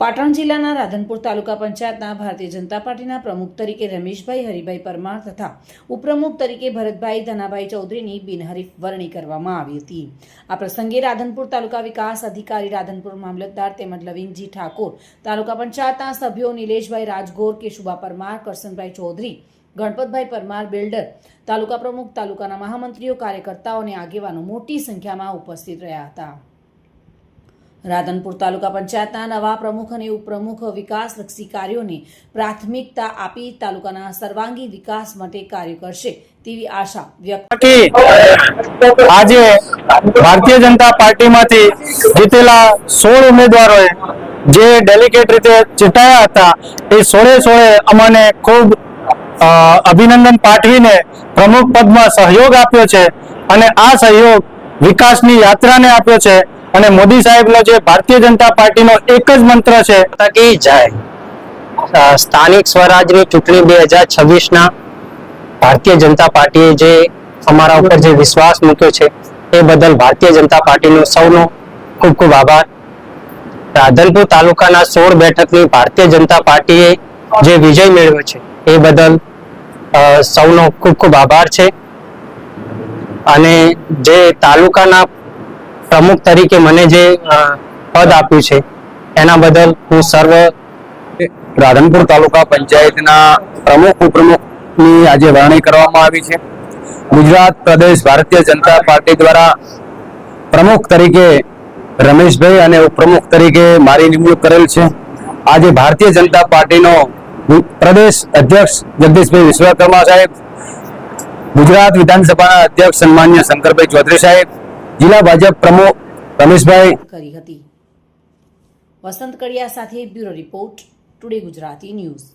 પાટણ જિલ્લાના રાધનપુર તાલુકા પંચાયતના ભારતીય જનતા પાર્ટીના પ્રમુખ તરીકે રમેશભાઈ હરિભાઈ પરમાર તથા ઉપપ્રમુખ તરીકે ભરતભાઈ ધનાભાઈ ચૌધરીની બિનહરીફ વરણી કરવામાં આવી હતી। આ પ્રસંગે રાધનપુર તાલુકા વિકાસ અધિકારી, રાધનપુર મામલતદાર તેમજ લવિંગજી ઠાકોર, તાલુકા પંચાયતના સભ્યો નિલેશભાઈ રાજગોર, કેશુભા પરમાર, કરશનભાઈ ચૌધરી, ગણપતભાઈ પરમાર બિલ્ડર, તાલુકા પ્રમુખ, તાલુકાના મહામંત્રીઓ, કાર્યકર્તાઓ અને આગેવાનો મોટી સંખ્યામાં ઉપસ્થિત રહ્યા હતા। રાધનપુર તાલુકા પંચાયતના નવા પ્રમુખ અને ઉપપ્રમુખ વિકાસલક્ષી કાર્યોને પ્રાથમિકતા આપી તાલુકાના સર્વાંગી વિકાસ માટે કાર્ય કરશે તેવી આશા વ્યક્ત આજે ભારતીય જનતા પાર્ટીમાંથી જીતેલા 16 ઉમેદવારોએ જે ડેલિગેટ રીતે ચૂંટાયા હતા એ 16 અમને ખૂબ અભિનંદન પાઠવીને પ્રમુખ પદમાં સહયોગ આપ્યો છે અને આ સહયોગ વિકાસની યાત્રાને આપ્યો છે। અને મોદી સાહેબનો જે ભારતીય જનતા પાર્ટીનો એક જ મંત્ર છે કે જાય સ્થાનિક સ્વરાજની ચૂંટણી 2026 ના ભારતીય જનતા પાર્ટીએ જે અમારા ઉપર જે વિશ્વાસ મૂક્યો છે એ બદલ ભારતીય જનતા પાર્ટીનો સૌનો ખૂબ ખૂબ આભાર। રાધનપુર તાલુકાના 16 બેઠકની ભારતીય જનતા પાર્ટીએ જે વિજય મેળવ્યો છે એ બદલ સૌનો ખૂબ ખૂબ આભાર છે। અને જે તાલુકાના પ્રમુખ તરીકે મને જે પદ આપ્યું છે એના બદલ હું સર્વ રાધનપુર તાલુકા પંચાયતના પ્રમુખ ઉપપ્રમુખની આજે વરણી કરવામાં આવી છે। ગુજરાત પ્રદેશ ભારતીય જનતા પાર્ટી દ્વારા પ્રમુખ તરીકે રમેશભાઈ અને ઉપપ્રમુખ તરીકે મારી નિમણૂક કરેલ છે। આજે ભારતીય જનતા પાર્ટીનો પ્રદેશ અધ્યક્ષ જગદીશભાઈ વિશ્વકર્મા સાહેબ, ગુજરાત વિધાનસભાના અધ્યક્ષ સન્માન્ય શંકરભાઈ ચૌધરી સાહેબ, જિલ્લા ભાજપ પ્રમુખ રમેશભાઈ કરી હતી। વસંત કડિયા સાથે bureau report, today Gujarati news.